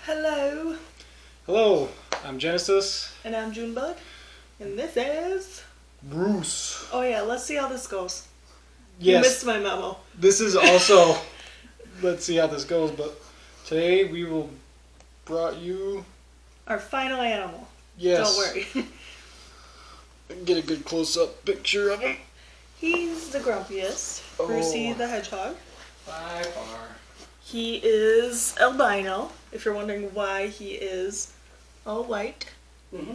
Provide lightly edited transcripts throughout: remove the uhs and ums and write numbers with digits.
Hello. Hello, I'm Genesis. And I'm Junebug. And this is... Bruce. Oh yeah, let's see how this goes. Yes. You missed my memo. This is also... let's see how this goes, but today we will brought you... Our final animal. Yes. Don't worry. Get a good close-up picture of him. He's the grumpiest. Brucey the Hedgehog. By far. He is albino, if you're wondering why he is all white. Mm-hmm.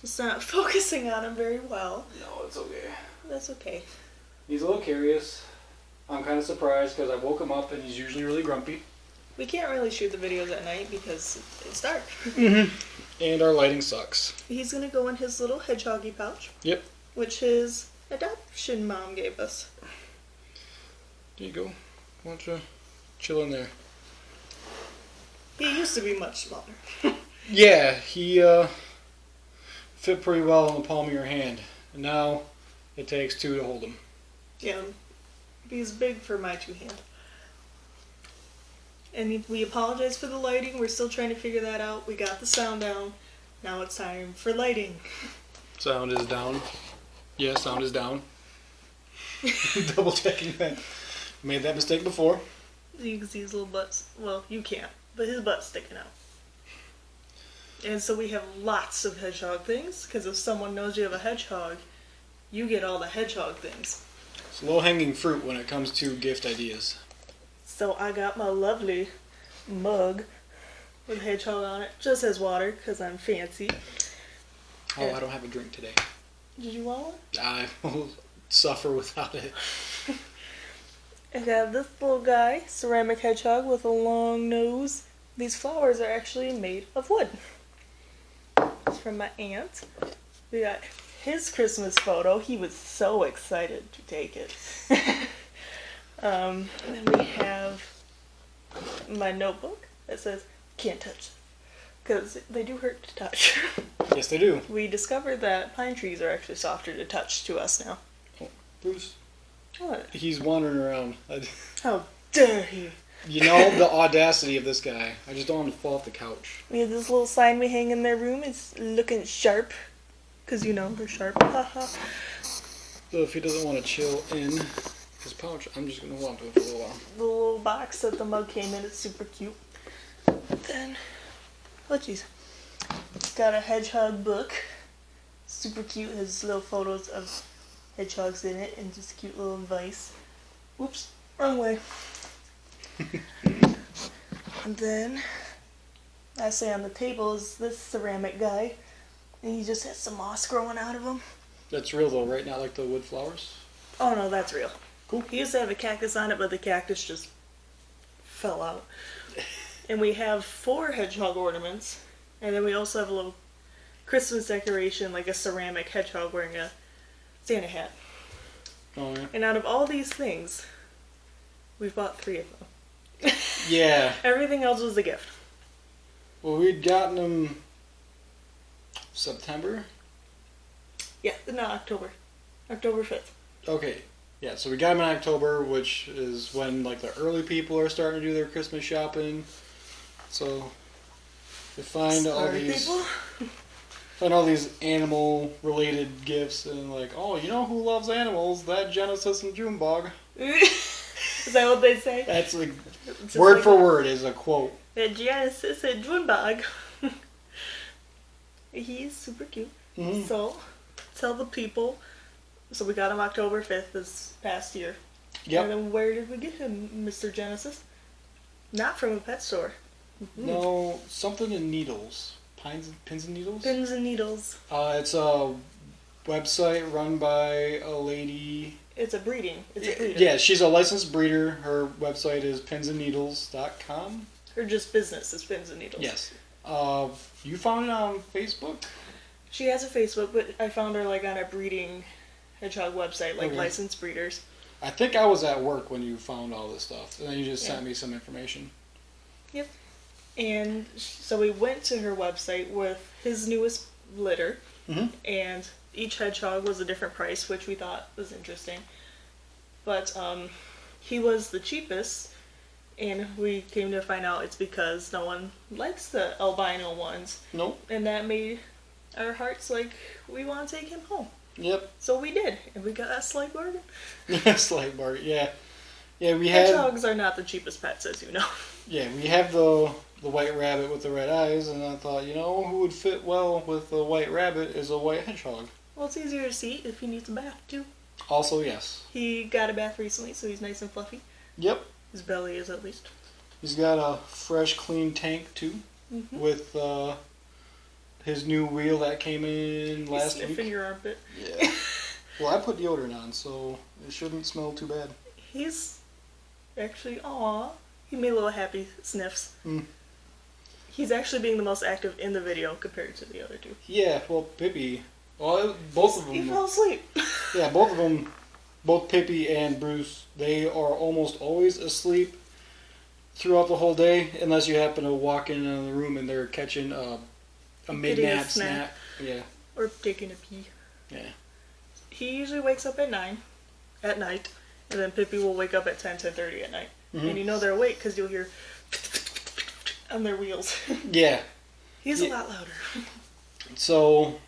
It's not focusing on him very well. No, it's okay. That's okay. He's a little curious. I'm kind of surprised because I woke him up and he's usually really grumpy. We can't really shoot the videos at night because it's dark. Mm-hmm. And our lighting sucks. He's going to go in his little hedgehoggy pouch. Yep. Which his adoption mom gave us. There you go. Why don't you chill in there? He used to be much smaller. Yeah, he fit pretty well in the palm of your hand. And now it takes two to hold him. Yeah, he's big for my two hand. And we apologize for the lighting. We're still trying to figure that out. We got the sound down. Now it's time for lighting. Sound is down. Yeah, sound is down. Double checking that. Made that mistake before. You can see his little butts. Well, you can't, but his butt's sticking out. And so we have lots of hedgehog things, because if someone knows you have a hedgehog, you get all the hedgehog things. It's low-hanging fruit when it comes to gift ideas. So I got my lovely mug with a hedgehog on it. Just as water, because I'm fancy. Oh, I don't have a drink today. Did you want one? I will suffer without it. I got this little guy, ceramic hedgehog with a long nose. These flowers are actually made of wood. It's from my aunt. We got his Christmas photo. He was so excited to take it. Then we have my notebook that says, can't touch, because they do hurt to touch. Yes, they do. We discovered that pine trees are actually softer to touch to us now. Oh, Bruce. What? He's wandering around. How dare he? You know the audacity of this guy. I just don't want him to fall off the couch. We have this little sign we hang in their room. It's looking sharp. Because, you know, they're sharp. Haha. So if he doesn't want to chill in his pouch, I'm just going to walk to him for a little while. The little box that the mug came in, it's super cute. Then, oh jeez. It's got a hedgehog book. Super cute. Has little photos of hedgehogs in it and just cute little advice. Whoops, wrong way. And then, lastly on the table is this ceramic guy. And he just has some moss growing out of him. That's real though, right? Not like the wood flowers? Oh no, that's real. Cool. He used to have a cactus on it, but the cactus just fell out. And we have 4 hedgehog ornaments. And then we also have a little Christmas decoration, like a ceramic hedgehog wearing a Santa hat. Oh, yeah. And out of all these things, we've bought 3 of them. Yeah. Everything else was a gift. Well, we'd gotten them September? Yeah, no, October. October 5th. Okay. Yeah, so we got them in October, which is when like the early people are starting to do their Christmas shopping. So they find all these animal related gifts and like, oh, you know who loves animals? That Genesis and Junebug. Is that what they say? That's like word like for word is a quote. That Genesis and Junebug. He's super cute. Mm-hmm. So tell the people. So we got him October 5th this past year. Yep. And then where did we get him, Mr. Genesis? Not from a pet store. Mm-hmm. No, something in needles. Pins and needles? Pins and Needles. It's a website run by a lady. It's a breeding. It's a breeder. Yeah, she's a licensed breeder. Her website is pinsandneedles.com. Or just business is Pins and Needles. Yes. You found it on Facebook? She has a Facebook, but I found her like on a breeding hedgehog website, like Okay. licensed breeders. I think I was at work when you found all this stuff, and then you just sent me some information. Yep. And so we went to her website with his newest litter, and each hedgehog was a different price, which we thought was interesting. But he was the cheapest, And we came to find out it's because no one likes the albino ones. Nope. And that made our hearts like, we want to take him home. Yep. So we did. And we got a slight bargain. Slight bargain, yeah. Yeah, we had... Hedgehogs are not the cheapest pets, as you know. Yeah, we have the white rabbit with the red eyes, and I thought, who would fit well with a white rabbit is a white hedgehog. Well, it's easier to see if he needs a bath, too. Also, yes. He got a bath recently, so he's nice and fluffy. Yep. His belly is, at least. He's got a fresh, clean tank, too, with his new wheel that came in last week. Sniffing your armpit. Yeah. Well, I put deodorant on, so it shouldn't smell too bad. He's actually, aw, he made little happy sniffs. Mm. He's actually being the most active in the video compared to the other two. Yeah, well, Pippi, both of them. He fell asleep. Yeah, both of them, both Pippi and Bruce, they are almost always asleep throughout the whole day, unless you happen to walk in the room and they're catching a mid-nap snack. Yeah. Or taking a pee. Yeah. He usually wakes up at 9 at night, and then Pippi will wake up at 10:30 at night. And you know they're awake because you'll hear on their wheels. Yeah. He's a lot louder. So,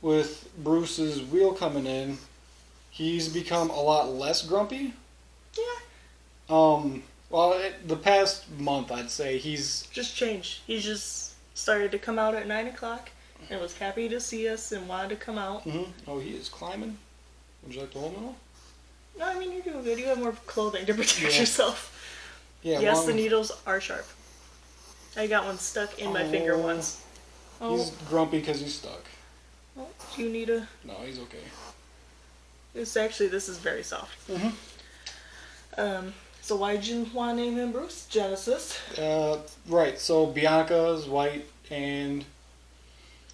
with Bruce's wheel coming in, he's become a lot less grumpy. Yeah. Well, the past month, I'd say, he's... Just changed. He just started to come out at 9 o'clock and was happy to see us and wanted to come out. Oh, he is climbing? Would you like to hold him? No, I mean, you're doing good. You have more clothing to protect yourself. Yeah, yes, the needles are sharp. I got one stuck in my finger once. Oh. He's grumpy because he's stuck. Oh, do you need a... No, he's okay. This is very soft. So why'd you want to name him Bruce? Genesis. Right, so Bianca is white and...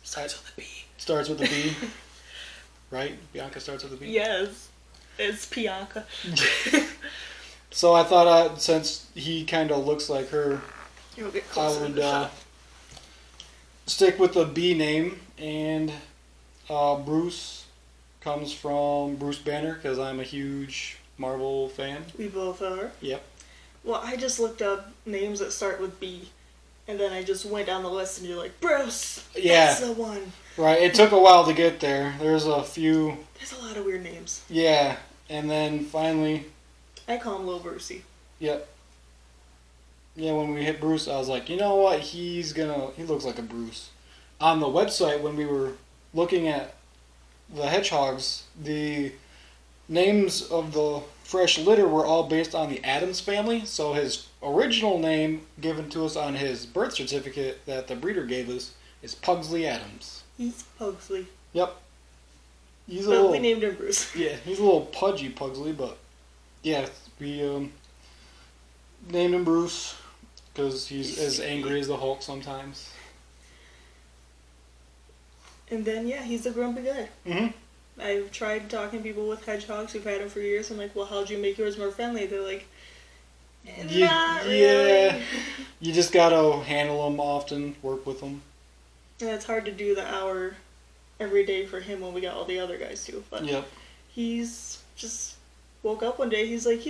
Starts with a B. Starts with a B. Right? Bianca starts with a B? Yes. It's Bianca. So I thought since he kind of looks like her, You'll get I closer to would the shot. stick with the B name. And Bruce comes from Bruce Banner because I'm a huge Marvel fan. We both are. Yep. Well, I just looked up names that start with B. And then I just went down the list and you're like, Bruce! Yeah. That's the one. Right, it took a while to get there. There's a few... There's a lot of weird names. Yeah, and then finally... I call him Lil Brucey. Yep. Yeah, when we hit Bruce, I was like, you know what? He looks like a Bruce. On the website, when we were looking at the hedgehogs, the names of the fresh litter were all based on the Addams family. So his original name given to us on his birth certificate that the breeder gave us is Pugsley Addams. He's Pugsley. Yep. We named him Bruce. Yeah, he's a little pudgy Pugsley, but yeah, we named him Bruce because he's as angry as the Hulk sometimes. And then, yeah, he's a grumpy guy. I've tried talking to people with hedgehogs who've had them for years. I'm like, well, how'd you make yours more friendly? They're like, not really. Yeah, you just gotta handle them often, work with them. And it's hard to do the hour every day for him when we got all the other guys too. But yep. He's just woke up one day. He's like,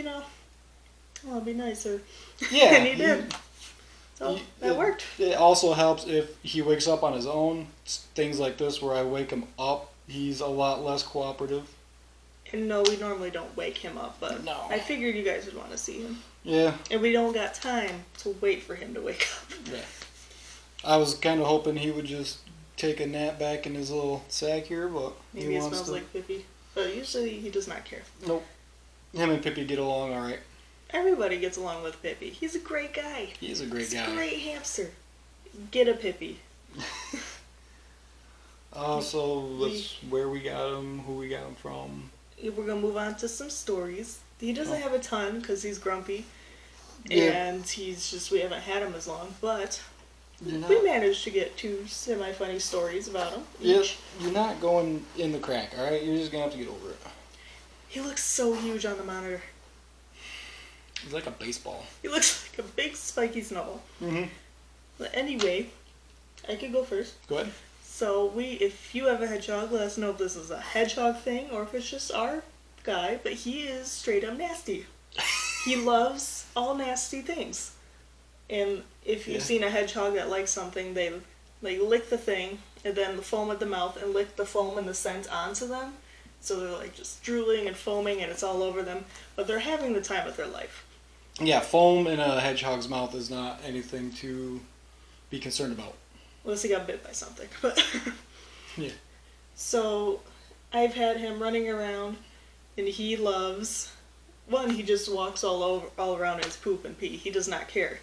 I'll be nicer. Yeah. And he did. So that worked. It also helps if he wakes up on his own. Things like this where I wake him up, he's a lot less cooperative. And no, we normally don't wake him up, but no. I figured you guys would want to see him. Yeah. And we don't got time to wait for him to wake up. Yeah. I was kind of hoping he would just take a nap back in his little sack here, but maybe it smells like Pippi. But usually he does not care. Nope. Him and Pippi get along all right. Everybody gets along with Pippi. He's a great guy. He's a great guy. He's a great hamster. Get a Pippi. So that's where we got him, who we got him from. We're going to move on to some stories. He doesn't have a ton because he's grumpy. Yeah. And we haven't had him as long. But we managed to get 2 semi-funny stories about him. Yep. You're not going in the crack, alright? You're just going to have to get over it. He looks so huge on the monitor. He's like a baseball. He looks like a big spiky snowball. But anyway, I could go first. Go ahead. So if you have a hedgehog, let us know if this is a hedgehog thing or if it's just our guy. But he is straight up nasty. He loves all nasty things. And if you've seen a hedgehog that likes something, they lick the thing and then the foam at the mouth and lick the foam and the scent onto them. So they're like just drooling and foaming and it's all over them. But they're having the time of their life. Yeah, foam in a hedgehog's mouth is not anything to be concerned about. Unless he got bit by something. But yeah. So I've had him running around and he loves... One, he just walks all around in his poop and pee. He does not care.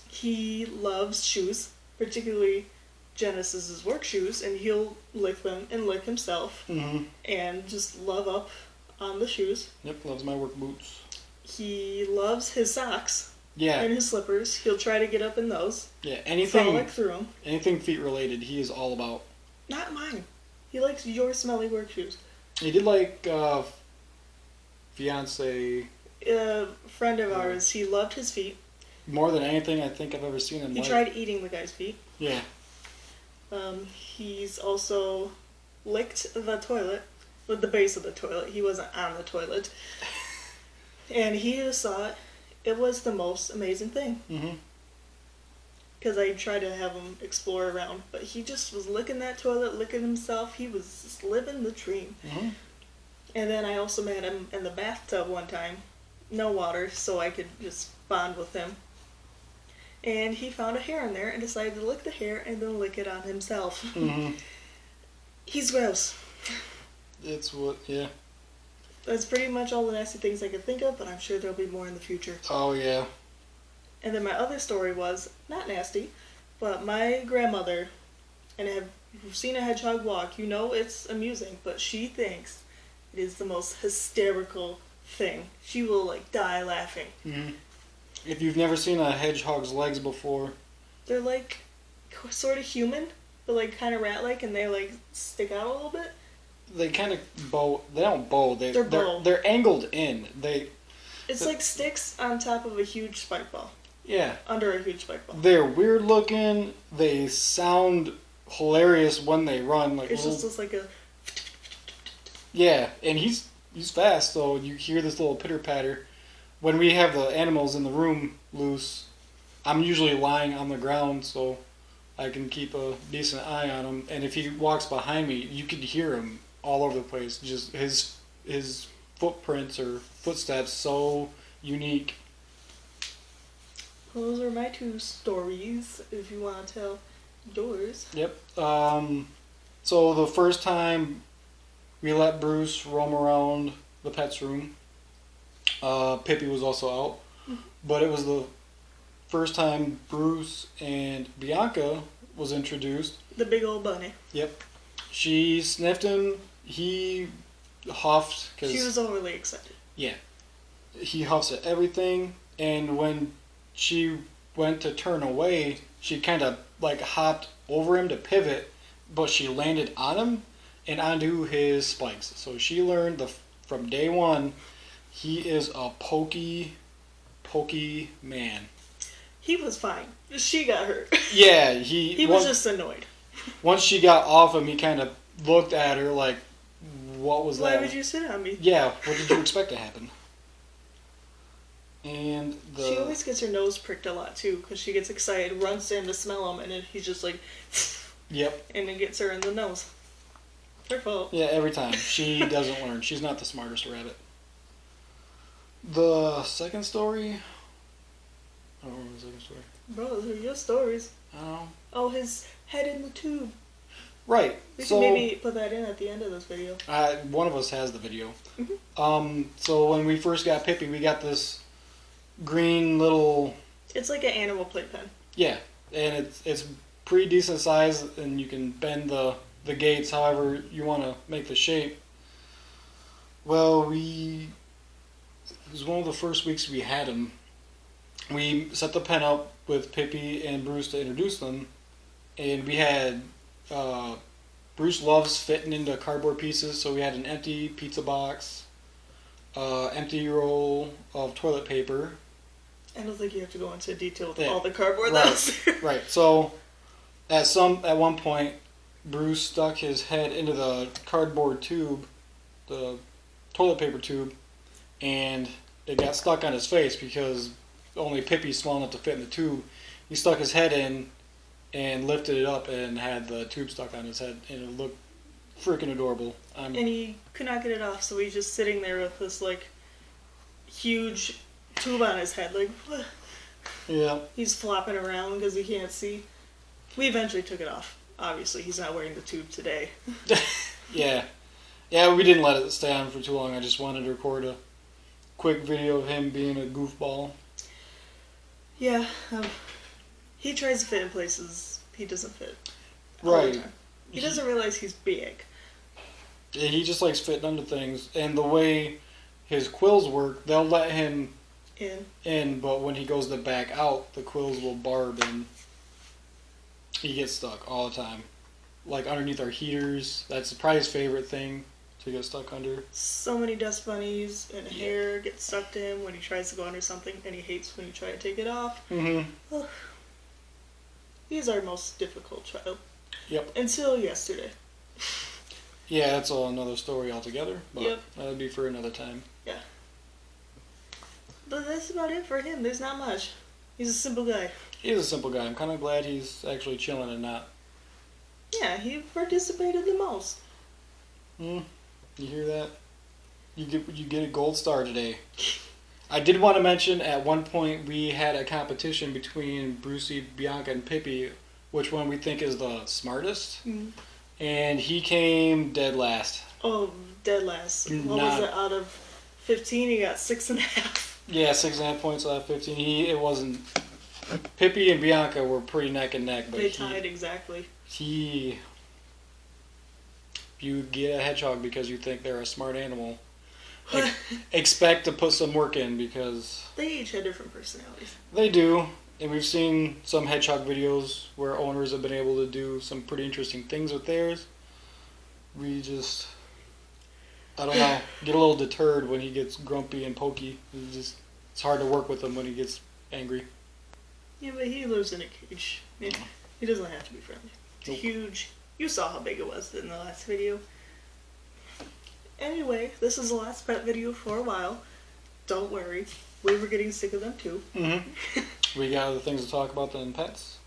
He loves shoes, particularly Genesis's work shoes, and he'll lick them and lick himself and just love up on the shoes. Yep, loves my work boots. He loves his socks Yeah. and his slippers. He'll try to get up in those. Yeah, anything frolic through them. Anything feet related, he is all about. Not mine. He likes your smelly work shoes. He did like fiance. A friend of ours, he loved his feet. More than anything I think I've ever seen him. He tried eating the guy's feet. Yeah. He's also licked the toilet, with the base of the toilet. He wasn't on the toilet. And he just thought it was the most amazing thing. Because I tried to have him explore around, but he just was licking that toilet, licking himself. He was just living the dream. And then I also met him in the bathtub one time. No water, so I could just bond with him. And he found a hair in there and decided to lick the hair and then lick it on himself. He's gross. Yeah. That's pretty much all the nasty things I could think of, but I'm sure there'll be more in the future. Oh, yeah. And then my other story was, not nasty, but my grandmother, and if you've seen a hedgehog walk, you know it's amusing, but she thinks it is the most hysterical thing. She will, like, die laughing. If you've never seen a hedgehog's legs before... They're, like, sort of human, but, like, kind of rat-like, and they, like, stick out a little bit. They kind of bow... They don't bow. They're angled in. It's like sticks on top of a huge spike ball. Yeah. Under a huge spike ball. They're weird looking. They sound hilarious when they run. Like it's just like a... Yeah, and he's fast, so you hear this little pitter-patter. When we have the animals in the room loose, I'm usually lying on the ground so I can keep a decent eye on him. And if he walks behind me, you could hear him all over the place. Just his footprints or footsteps so unique. Those are my two stories, if you want to tell yours. Yep. So the first time we let Bruce roam around the pet's room, Pippi was also out. But it was the first time Bruce and Bianca was introduced. The big old bunny. Yep. She sniffed him. He huffed. She was overly excited. Yeah. He huffs at everything. And when she went to turn away, she kind of like hopped over him to pivot, but she landed on him and onto his spikes. So she learned from day one, he is a pokey man. He was fine. She got hurt. Yeah, he was just annoyed. Once she got off him, he kind of looked at her like, what was that? Why would you sit on me? Yeah, what did you expect to happen? And she always gets her nose pricked a lot too, because she gets excited, runs in to smell him, and then he's just like, yep. And it gets her in the nose. Her fault. Yeah, every time. She doesn't learn. She's not the smartest rabbit. The second story? I don't remember the second story. Bro, those are your stories. I don't know. Oh, his head in the tube. Right. We can maybe put that in at the end of this video. One of us has the video. So when we first got Pippi, we got this green little... It's like an animal playpen. Yeah, and it's pretty decent size, and you can bend the gates however you want to make the shape. Well, it was one of the first weeks we had him. We set the pen up with Pippi and Bruce to introduce them, and we had Bruce loves fitting into cardboard pieces, so we had an empty pizza box, empty roll of toilet paper. I don't think you have to go into detail with all the cardboard right, that was there. Right. So at one point, Bruce stuck his head into the cardboard tube, the toilet paper tube, and it got stuck on his face because only Pippy's small enough to fit in the tube. He stuck his head in and lifted it up and had the tube stuck on his head, and it looked freaking adorable. And he could not get it off, so he's just sitting there with this like huge tube on his head, like yeah. He's flopping around because he can't see. We eventually took it off. Obviously, he's not wearing the tube today. Yeah. Yeah, we didn't let it stay on for too long. I just wanted to record a quick video of him being a goofball. Yeah, he tries to fit in places he doesn't fit. Right. He doesn't realize he's big. Yeah, he just likes fitting under things. And the way his quills work, they'll let him in, but when he goes to back out, the quills will barb and he gets stuck all the time. Like underneath our heaters. That's probably his favorite thing to get stuck under. So many dust bunnies and hair get stuck to him when he tries to go under something, and he hates when you try to take it off. Mm-hmm. Ugh. He's our most difficult child. Yep. Until yesterday. Yeah, that's another story altogether. But yep. That would be for another time. Yeah. But that's about it for him. There's not much. He's a simple guy. He is a simple guy. I'm kind of glad he's actually chilling and not. Yeah, he participated the most. You hear that? You get a gold star today. I did want to mention at one point we had a competition between Brucey, Bianca, and Pippi, which one we think is the smartest. Mm. And he came dead last. Oh, dead last. What was it? Out of 15, he got 6.5. Yeah, 6.5 points out of 15. It wasn't. Pippi and Bianca were pretty neck and neck, but they tied exactly. You get a hedgehog because you think they're a smart animal. Expect to put some work in because they each had different personalities. They do, and we've seen some hedgehog videos where owners have been able to do some pretty interesting things with theirs. We just, I don't know, get a little deterred when he gets grumpy and pokey. It's hard to work with him when he gets angry. Yeah, but he lives in a cage. He doesn't have to be friendly. It's huge. You saw how big it was in the last video. Anyway, this is the last pet video for a while. Don't worry. We were getting sick of them too. Mm-hmm. We got other things to talk about than pets.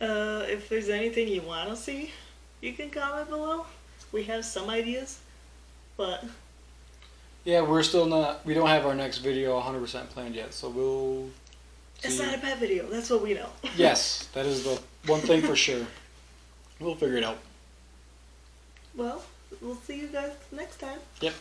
If there's anything you want to see, you can comment below. We have some ideas, but... Yeah, we don't have our next video 100% planned yet, so we'll see. It's not a pet video, that's what we know. Yes, that is the one thing for sure. We'll figure it out. Well, we'll see you guys next time. Yep.